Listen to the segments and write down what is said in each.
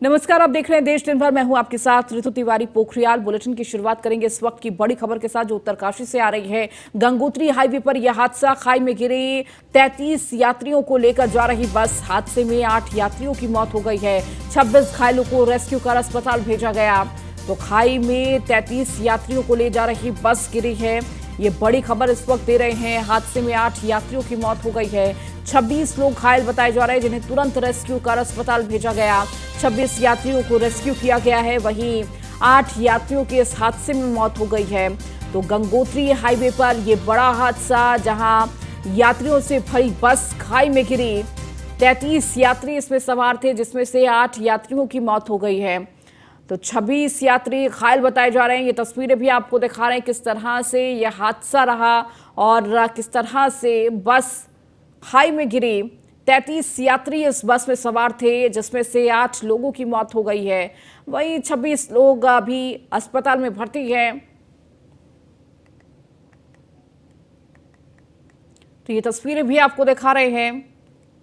नमस्कार, आप देख रहे हैं देश दिन भर। मैं हूं आपके साथ ऋतु तिवारी। पोखरियाल बुलेटिन की शुरुआत करेंगे इस वक्त की बड़ी खबर के साथ जो उत्तरकाशी से आ रही है। गंगोत्री हाईवे पर यह हादसा, खाई में गिरी 33 यात्रियों को लेकर जा रही बस। हादसे में 8 यात्रियों की मौत हो गई है। 26 घायलों को रेस्क्यू कर अस्पताल भेजा गया। तो खाई में 33 यात्रियों को ले जा रही बस गिरी है। ये बड़ी खबर इस वक्त दे रहे हैं। हादसे में 8 यात्रियों की मौत हो गई है। 26 लोग घायल बताए जा रहे हैं, जिन्हें तुरंत रेस्क्यू कर अस्पताल भेजा गया। 26 यात्रियों को रेस्क्यू किया गया है, वहीं 8 यात्रियों की इस हादसे में मौत हो गई है। तो गंगोत्री हाईवे पर यह बड़ा हादसा, जहां यात्रियों से भरी बस खाई में गिरी। 33 यात्री इसमें सवार थे, जिसमें से 8 यात्रियों की मौत हो गई है। तो 26 यात्री घायल बताए जा रहे हैं। ये तस्वीरें भी आपको दिखा रहे हैं किस तरह से यह हादसा रहा और किस तरह से बस खाई में गिरी। 33 यात्री इस बस में सवार थे, जिसमें से 8 लोगों की मौत हो गई है। वहीं 26 लोग अभी अस्पताल में भर्ती हैं। तो ये तस्वीरें भी आपको दिखा रहे हैं।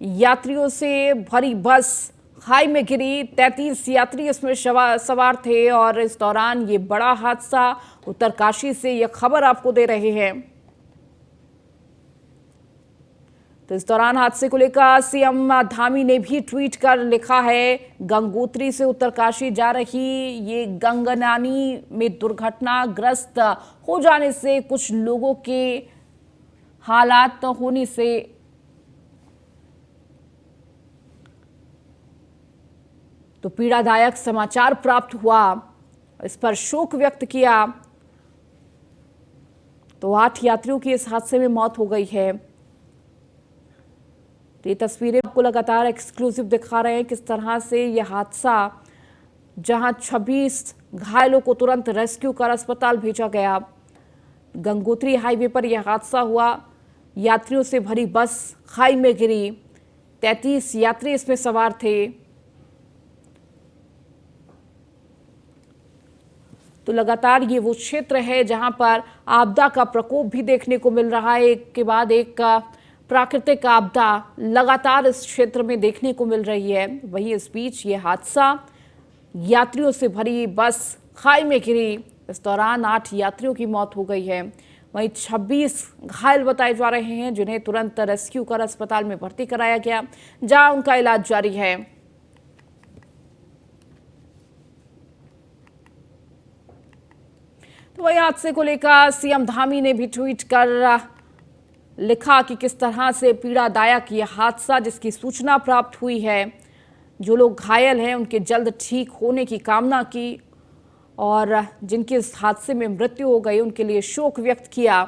यात्रियों से भरी बस खाई में गिरी। 33 यात्री इसमें सवार थे और इस दौरान ये बड़ा हादसा। उत्तरकाशी से ये खबर आपको दे रहे हैं। तो इस दौरान हादसे को लेकर सीएम धामी ने भी ट्वीट कर लिखा है, गंगोत्री से उत्तरकाशी जा रही ये गंगनानी में दुर्घटनाग्रस्त हो जाने से कुछ लोगों के हालात होने से तो पीड़ादायक समाचार प्राप्त हुआ। इस पर शोक व्यक्त किया। तो 8 यात्रियों की इस हादसे में मौत हो गई है। तो ये तस्वीरें आपको लगातार एक्सक्लूसिव दिखा रहे हैं किस तरह से यह हादसा, जहां 26 घायलों को तुरंत रेस्क्यू कर अस्पताल भेजा गया। गंगोत्री हाईवे पर यह हादसा हुआ। यात्रियों से भरी बस खाई में गिरी। 33 यात्री इसमें सवार थे। तो लगातार ये वो क्षेत्र है जहां पर आपदा का प्रकोप भी देखने को मिल रहा है। एक के बाद एक प्राकृतिक आपदा लगातार इस क्षेत्र में देखने को मिल रही है। वहीं इस बीच ये हादसा, यात्रियों से भरी बस खाई में गिरी। इस दौरान 8 यात्रियों की मौत हो गई है। वहीं 26 घायल बताए जा रहे हैं, जिन्हें तुरंत रेस्क्यू कर अस्पताल में भर्ती कराया गया, जहां उनका इलाज जारी है। तो वही हादसे को लेकर सीएम धामी ने भी ट्वीट कर लिखा कि किस तरह से पीड़ादायक यह हादसा, जिसकी सूचना प्राप्त हुई है। जो लोग घायल हैं उनके जल्द ठीक होने की कामना की और जिनकी इस हादसे में मृत्यु हो गई उनके लिए शोक व्यक्त किया।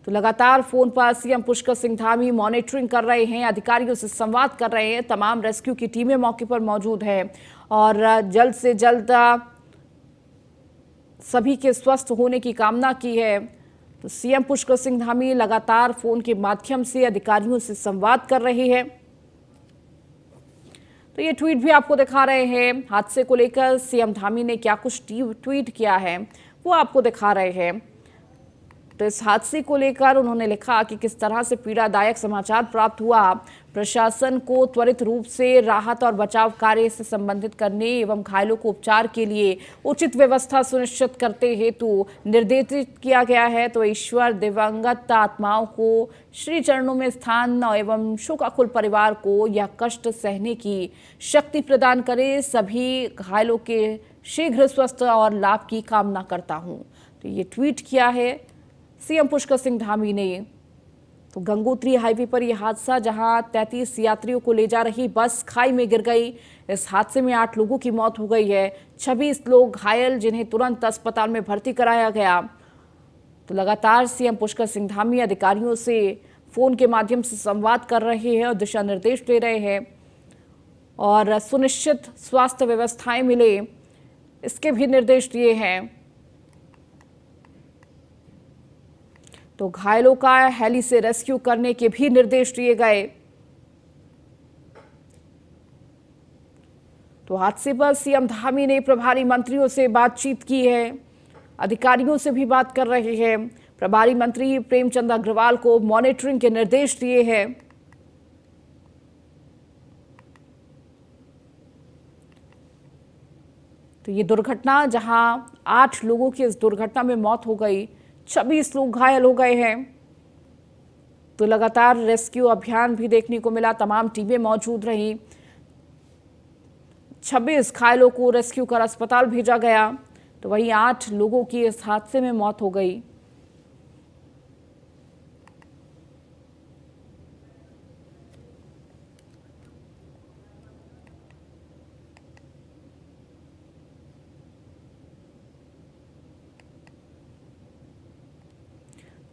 तो लगातार फोन पर सीएम पुष्कर सिंह धामी मॉनिटरिंग कर रहे हैं, अधिकारियों से संवाद कर रहे हैं। तमाम रेस्क्यू की टीमें मौके पर मौजूद है और जल्द से जल्द सभी के स्वस्थ होने की कामना की है। तो सीएम पुष्कर सिंह धामी लगातार फोन के माध्यम से अधिकारियों से संवाद कर रहे हैं। तो ये ट्वीट भी आपको दिखा रहे हैं। हादसे को लेकर सीएम धामी ने क्या कुछ ट्वीट किया है वो आपको दिखा रहे हैं। तो इस हादसे को लेकर उन्होंने लिखा कि किस तरह से पीड़ादायक समाचार प्राप्त हुआ। प्रशासन को त्वरित रूप से राहत और बचाव कार्य से संबंधित करने एवं घायलों को उपचार के लिए उचित व्यवस्था सुनिश्चित करते हेतु निर्देशित किया गया है। तो ईश्वर दिवंगत आत्माओं को श्री चरणों में स्थान एवं शोकाकुल परिवार को यह कष्ट सहने की शक्ति प्रदान करे। सभी घायलों के शीघ्र स्वस्थ और लाभ की कामना करता हूँ। तो ये ट्वीट किया है सीएम पुष्कर सिंह धामी ने। तो गंगोत्री हाईवे पर यह हादसा, जहां 33 यात्रियों को ले जा रही बस खाई में गिर गई। इस हादसे में 8 लोगों की मौत हो गई है। 26 लोग घायल, जिन्हें तुरंत अस्पताल में भर्ती कराया गया। तो लगातार सीएम पुष्कर सिंह धामी अधिकारियों से फोन के माध्यम से संवाद कर रहे हैं और दिशा निर्देश दे रहे हैं और सुनिश्चित स्वास्थ्य व्यवस्थाएं मिले, इसके भी निर्देश दिए हैं। तो घायलों का हेली से रेस्क्यू करने के भी निर्देश दिए गए। तो हादसे पर सीएम धामी ने प्रभारी मंत्रियों से बातचीत की है, अधिकारियों से भी बात कर रहे हैं। प्रभारी मंत्री प्रेमचंद अग्रवाल को मॉनिटरिंग के निर्देश दिए हैं। तो ये दुर्घटना, जहां 8 लोगों की इस दुर्घटना में मौत हो गई, 26 लोग घायल हो गए हैं। तो लगातार रेस्क्यू अभियान भी देखने को मिला, तमाम टीमें मौजूद रहीं। 26 घायलों को रेस्क्यू कर अस्पताल भेजा गया। तो वहीं 8 लोगों की इस हादसे में मौत हो गई।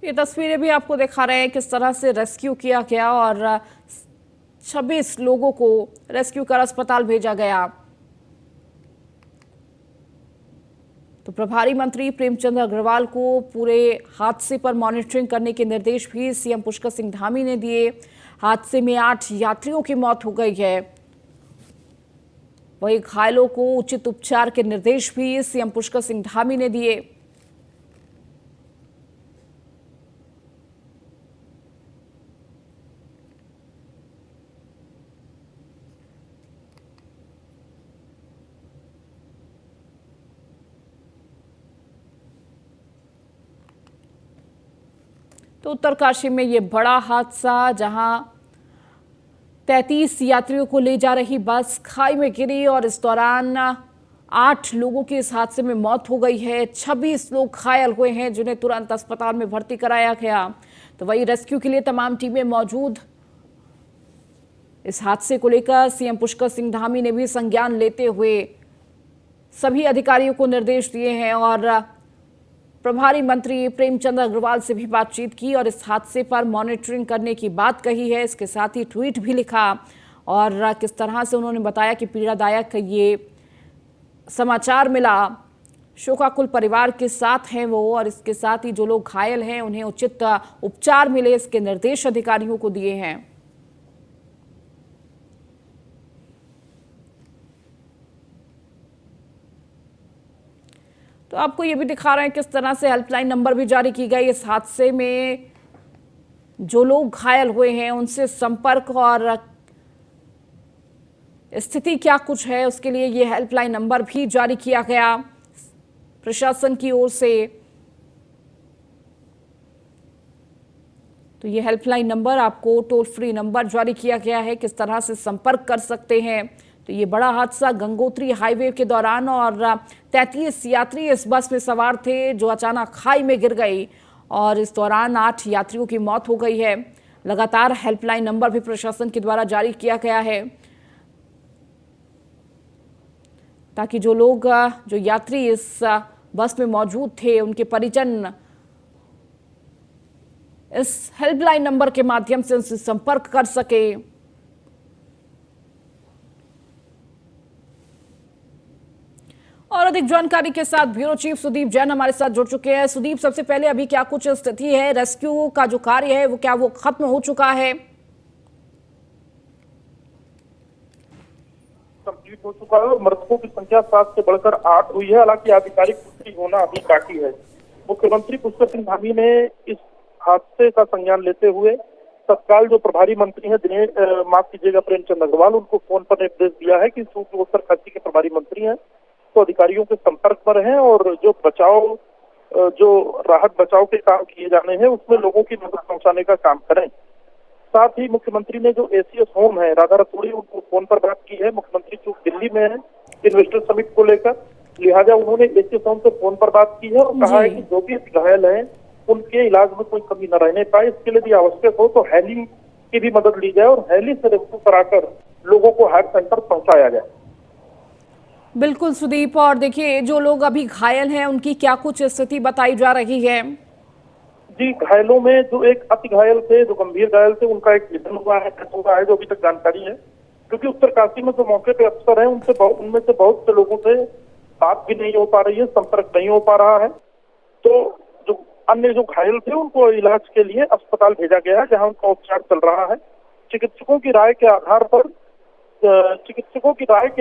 ये तस्वीरें भी आपको दिखा रहे हैं किस तरह से रेस्क्यू किया गया और 26 लोगों को रेस्क्यू कर अस्पताल भेजा गया। तो प्रभारी मंत्री प्रेमचंद अग्रवाल को पूरे हादसे पर मॉनिटरिंग करने के निर्देश भी सीएम पुष्कर सिंह धामी ने दिए। हादसे में 8 यात्रियों की मौत हो गई है। वहीं घायलों को उचित उपचार के निर्देश भी सीएम पुष्कर सिंह धामी ने दिए। तो उत्तरकाशी में ये बड़ा हादसा, जहां 33 यात्रियों को ले जा रही बस खाई में गिरी और इस दौरान 8 लोगों की इस हादसे में मौत हो गई है। 26 लोग घायल हुए हैं, जिन्हें तुरंत अस्पताल में भर्ती कराया गया। तो वही रेस्क्यू के लिए तमाम टीमें मौजूद। इस हादसे को लेकर सीएम पुष्कर सिंह धामी ने भी संज्ञान लेते हुए सभी अधिकारियों को निर्देश दिए हैं और प्रभारी मंत्री प्रेमचंद अग्रवाल से भी बातचीत की और इस हादसे पर मॉनिटरिंग करने की बात कही है। इसके साथ ही ट्वीट भी लिखा और किस तरह से उन्होंने बताया कि पीड़ादायक ये समाचार मिला, शोकाकुल परिवार के साथ हैं वो, और इसके साथ ही जो लोग घायल हैं उन्हें उचित उपचार मिले, इसके निर्देश अधिकारियों को दिए हैं। तो आपको ये भी दिखा रहे हैं किस तरह से हेल्पलाइन नंबर भी जारी की गई। इस हादसे में जो लोग घायल हुए हैं उनसे संपर्क और स्थिति क्या कुछ है, उसके लिए ये हेल्पलाइन नंबर भी जारी किया गया प्रशासन की ओर से। तो ये हेल्पलाइन नंबर, आपको टोल फ्री नंबर जारी किया गया है, किस तरह से संपर्क कर सकते हैं। तो ये बड़ा हादसा गंगोत्री हाईवे के दौरान और 33 यात्री इस बस में सवार थे, जो अचानक खाई में गिर गई और इस दौरान 8 यात्रियों की मौत हो गई है। लगातार हेल्पलाइन नंबर भी प्रशासन के द्वारा जारी किया गया है, ताकि जो यात्री इस बस में मौजूद थे, उनके परिजन इस हेल्पलाइन नंबर के माध्यम से उनसे संपर्क कर सके। और अधिक जानकारी के साथ ब्यूरो चीफ सुदीप जैन हमारे साथ जुड़ चुके हैं। सुदीप, सबसे पहले अभी क्या कुछ स्थिति है? रेस्क्यू का जो कार्य है वो खत्म हो चुका है? कंप्लीट हो चुका है और मृतकों की संख्या 7 से बढ़कर 8 हुई है। हालांकि आधिकारिक पुष्टि होना अभी बाकी है। मुख्यमंत्री पुष्कर सिंह धामी ने इस हादसे का संज्ञान लेते हुए तत्काल जो प्रभारी मंत्री हैं प्रेमचंद अग्रवाल, उनको फोन पर निर्देश दिया है कि चूंकि उत्तरकाशी के प्रभारी मंत्री हैं तो अधिकारियों के संपर्क पर हैं और जो राहत बचाव के काम किए जाने हैं उसमें लोगों की मदद पहुंचाने का काम करें। साथ ही मुख्यमंत्री ने जो एसीएस होम है राधा रतूड़ी, उनको फोन पर बात की है। मुख्यमंत्री चूंकि दिल्ली में है इन्वेस्टर समिट को लेकर, लिहाजा उन्होंने एसीएस होम से फोन पर बात की है और कहा है कि जो भी घायल हैं उनके इलाज में कोई कमी न रहने पाए, इसके लिए भी आवश्यक हो तो हेली की भी मदद ली जाए और हेली से रेस्क्यू कराकर लोगों को हेल्थ सेंटर पहुंचाया जाए। बिल्कुल सुदीप, और देखिए जो लोग अभी घायल हैं उनकी क्या कुछ स्थिति बताई जा रही है? जी, घायलों में जो एक अति घायल थे, जो गंभीर घायल थे, उनका एक निधन हुआ है जो अभी तक जानकारी है। क्योंकि उत्तरकाशी में जो मौके पे अफसर हैं उनमें से बहुत से लोगों से बात भी नहीं हो पा रही है, संपर्क नहीं हो पा रहा है। तो जो अन्य जो घायल थे उनको इलाज के लिए अस्पताल भेजा गया है, जहाँ उनका उपचार चल रहा है। चिकित्सकों की राय के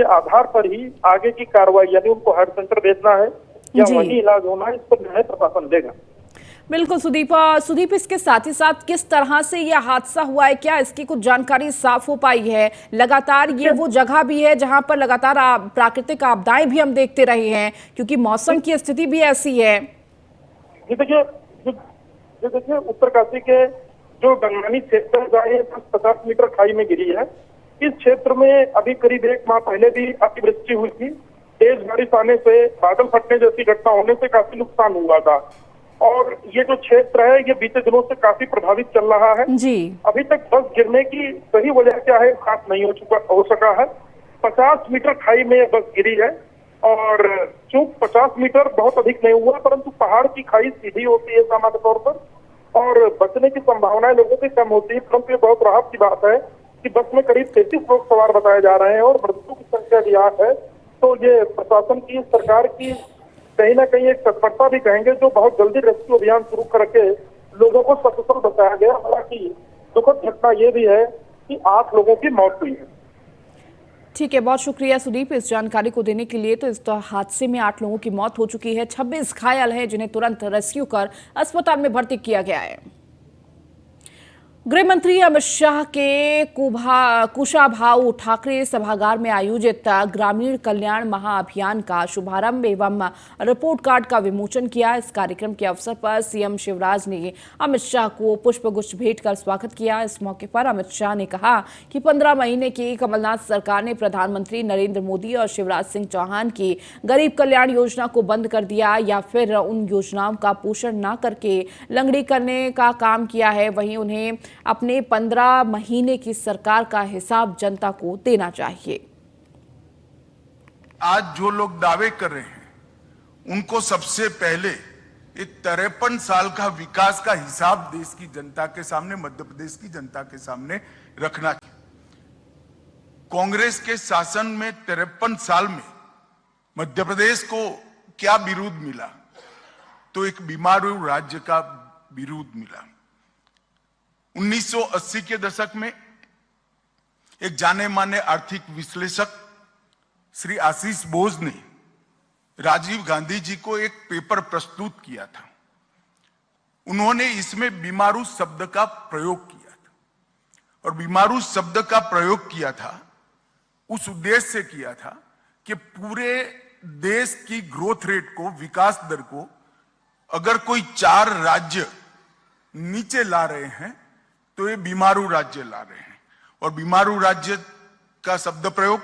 आधार पर ही आगे की कार्रवाई, यानी उनको हेल्थ सेंटर भेजना है या वहीं इलाज होना है, इस पर निर्णय प्रशासन लेगा। बिल्कुल सुदीप, सुदीप इसके साथ ही साथ किस तरह से यह हादसा हुआ है, क्या इसकी कुछ जानकारी साफ हो पाई है? लगातार ये वो जगह भी है जहां पर लगातार प्राकृतिक आपदाएं भी हम देखते रहे हैं, क्योंकि मौसम की स्थिति भी ऐसी है। ये देखिए उत्तरकाशी के जो गंगानी क्षेत्र है, जहाँ ये 50 मीटर खाई में गिरी है, इस क्षेत्र में अभी करीब 1 माह पहले भी अतिवृष्टि हुई थी। तेज बारिश आने से, बादल फटने जैसी घटना होने से काफी नुकसान हुआ था। और ये जो क्षेत्र है, ये बीते दिनों से काफी प्रभावित चल रहा है। जी। अभी तक बस गिरने की सही वजह क्या है, साफ नहीं हो सका है। 50 मीटर खाई में बस गिरी है, और चूंकि 50 मीटर बहुत अधिक नहीं हुआ, परंतु पहाड़ की खाई सीधी होती है सामान्य तौर पर, और बचने की संभावनाएं लोगों की कम होती है। परंतु ये बहुत राहत की बात है कि बस में करीब 33 लोग सवार बताए जा रहे हैं और मृत्यु की संख्या भी 8 है। तो ये प्रशासन की, सरकार की कहीं ना कहीं एक तत्परता भी कहेंगे, जो बहुत जल्दी रेस्क्यू अभियान शुरू करके लोगों को सकुशल बचाया गया। हालांकि दुखद घटना ये भी है कि 8 लोगों की मौत हुई है। ठीक है, बहुत शुक्रिया सुदीप इस जानकारी को देने के लिए। तो इस हादसे में 8 लोगों की मौत हो चुकी है, 26 घायल हैं, जिन्हें तुरंत रेस्क्यू कर अस्पताल में भर्ती किया गया है। गृह मंत्री अमित शाह के कुशाभाऊ ठाकरे सभागार में आयोजित ग्रामीण कल्याण महाअभियान का शुभारंभ एवं रिपोर्ट कार्ड का विमोचन किया। इस कार्यक्रम के अवसर पर सीएम शिवराज ने अमित शाह को पुष्पगुच्छ भेंट कर स्वागत किया। इस मौके पर अमित शाह ने कहा कि 15 महीने की कमलनाथ सरकार ने प्रधानमंत्री नरेंद्र मोदी और शिवराज सिंह चौहान की गरीब कल्याण योजना को बंद कर दिया या फिर उन योजनाओं का पोषण न करके लंगड़ी करने का काम किया है। वहीं उन्हें अपने 15 महीने की सरकार का हिसाब जनता को देना चाहिए। आज जो लोग दावे कर रहे हैं, उनको सबसे पहले ये 53 साल का विकास का हिसाब देश की जनता के सामने, मध्य प्रदेश की जनता के सामने रखना चाहिए। कांग्रेस के शासन में 53 साल में मध्य प्रदेश को क्या बिरूद मिला? तो एक बीमारू राज्य का बिरूद मिला। 1980 के दशक में एक जाने माने आर्थिक विश्लेषक श्री आशीष बोस ने राजीव गांधी जी को एक पेपर प्रस्तुत किया था। उन्होंने इसमें बीमारू शब्द का प्रयोग किया था, और बीमारू शब्द का प्रयोग किया था उस उद्देश्य से किया था कि पूरे देश की ग्रोथ रेट को, विकास दर को अगर कोई 4 राज्य नीचे ला रहे हैं तो ये बीमारू राज्य ला रहे हैं। और बीमारू राज्य का शब्द प्रयोग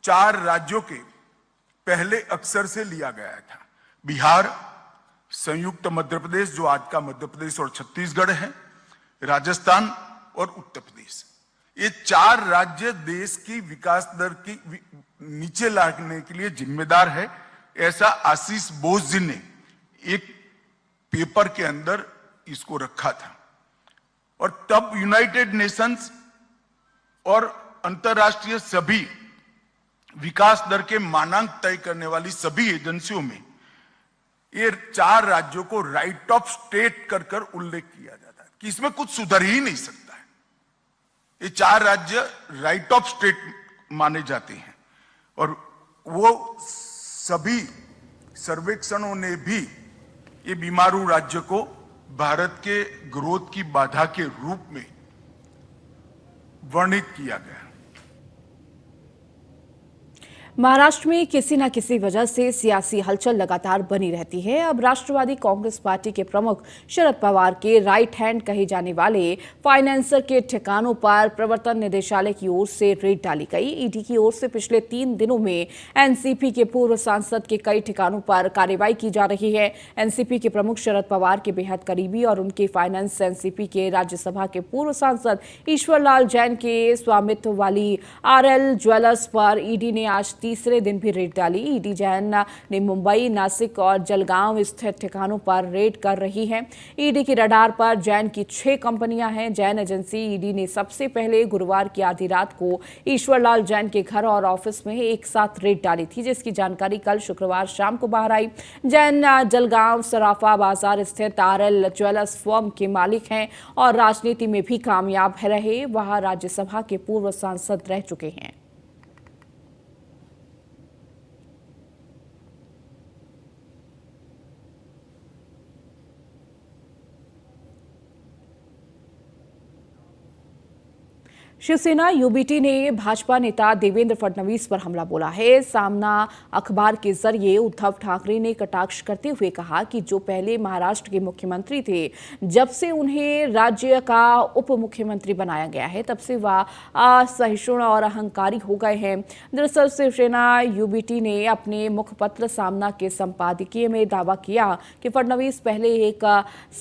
4 राज्यों के पहले अक्षर से लिया गया था। बिहार, संयुक्त मध्य प्रदेश जो आज का मध्य प्रदेश और छत्तीसगढ़ है, राजस्थान और उत्तर प्रदेश। ये 4 राज्य देश की विकास दर की नीचे लाने के लिए जिम्मेदार है, ऐसा आशीष बोस जी ने एक पेपर के अंदर इसको रखा था। और तब यूनाइटेड नेशंस और अंतरराष्ट्रीय सभी विकास दर के मानांक तय करने वाली सभी एजेंसियों में ये 4 राज्यों को राइट ऑफ स्टेट कर कर उल्लेख किया जाता है कि इसमें कुछ सुधर ही नहीं सकता है। ये 4 राज्य राइट ऑफ स्टेट माने जाते हैं, और वो सभी सर्वेक्षणों ने भी ये बीमारू राज्य को भारत के ग्रोथ की बाधा के रूप में वर्णित किया गया। महाराष्ट्र में किसी न किसी वजह से सियासी हलचल लगातार बनी रहती है। अब राष्ट्रवादी कांग्रेस पार्टी के प्रमुख शरद पवार के राइट हैंड कहे जाने वाले फाइनेंसर के ठिकानों पर प्रवर्तन निदेशालय की ओर से रेड डाली गई। ईडी की ओर से पिछले 3 दिनों में एनसीपी के पूर्व सांसद के कई ठिकानों पर कार्रवाई की जा रही है। एनसीपी के प्रमुख शरद पवार के बेहद करीबी और उनके फाइनेंस एनसीपी के राज्यसभा के पूर्व सांसद ईश्वरलाल जैन के स्वामित्व वाली आरएल ज्वेलर्स पर ईडी ने आज तीसरे दिन भी रेड डाली। ईडी जैन ने मुंबई, नासिक और जलगांव स्थित ठिकानों पर रेड कर रही है। ईडी की रडार पर जैन की 6 कंपनियां हैं। जैन एजेंसी ईडी ने सबसे पहले गुरुवार की आधी रात को ईश्वरलाल जैन के घर और ऑफिस में एक साथ रेड डाली थी, जिसकी जानकारी कल शुक्रवार शाम को बाहर आई। जैन जलगांव सराफा बाजार स्थित आरएल ज्वेलर्स फर्म के मालिक हैं और राजनीति में भी कामयाब रहे। वह राज्यसभा के पूर्व सांसद रह चुके हैं। शिवसेना यूबीटी ने भाजपा नेता देवेंद्र फडणवीस पर हमला बोला है। सामना अखबार के जरिए उद्धव ठाकरे ने कटाक्ष करते हुए कहा कि जो पहले महाराष्ट्र के मुख्यमंत्री थे, जब से उन्हें राज्य का उप मुख्यमंत्री बनाया गया है, तब से वह असहिष्णु और अहंकारी हो गए हैं। दरअसल शिवसेना यूबीटी ने अपने मुखपत्र सामना के संपादकीय में दावा किया कि फडणवीस पहले एक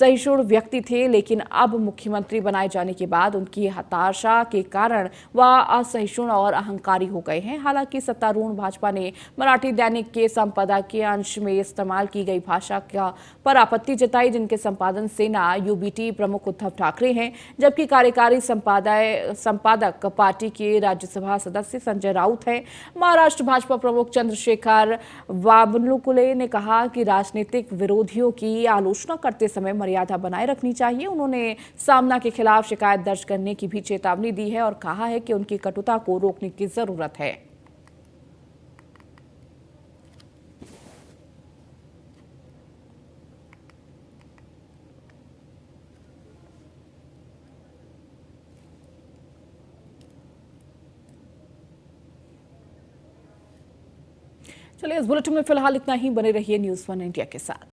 सहिष्णु व्यक्ति थे, लेकिन अब मुख्यमंत्री बनाए जाने के बाद उनकी हताशा के कारण वह असहिष्णु और अहंकारी हो गए हैं। हालांकि सत्तारूढ़ भाजपा ने मराठी दैनिक के संपादकीय अंश में इस्तेमाल की गई भाषा पर आपत्ति जताई, जिनके संपादन सेना यूबीटी प्रमुख उद्धव ठाकरे हैं, जबकि कार्यकारी संपादक पार्टी के राज्यसभा सदस्य संजय राउत हैं। महाराष्ट्र भाजपा प्रमुख चंद्रशेखर बावनकुले ने कहा कि राजनीतिक विरोधियों की आलोचना करते समय मर्यादा बनाए रखनी चाहिए। उन्होंने सामना के खिलाफ शिकायत दर्ज करने की भी चेतावनी दी है और कहा है कि उनकी कटुता को रोकने की जरूरत है। चलिए, इस बुलेटिन में फिलहाल इतना ही। बने रहिए न्यूज़ 1 इंडिया के साथ।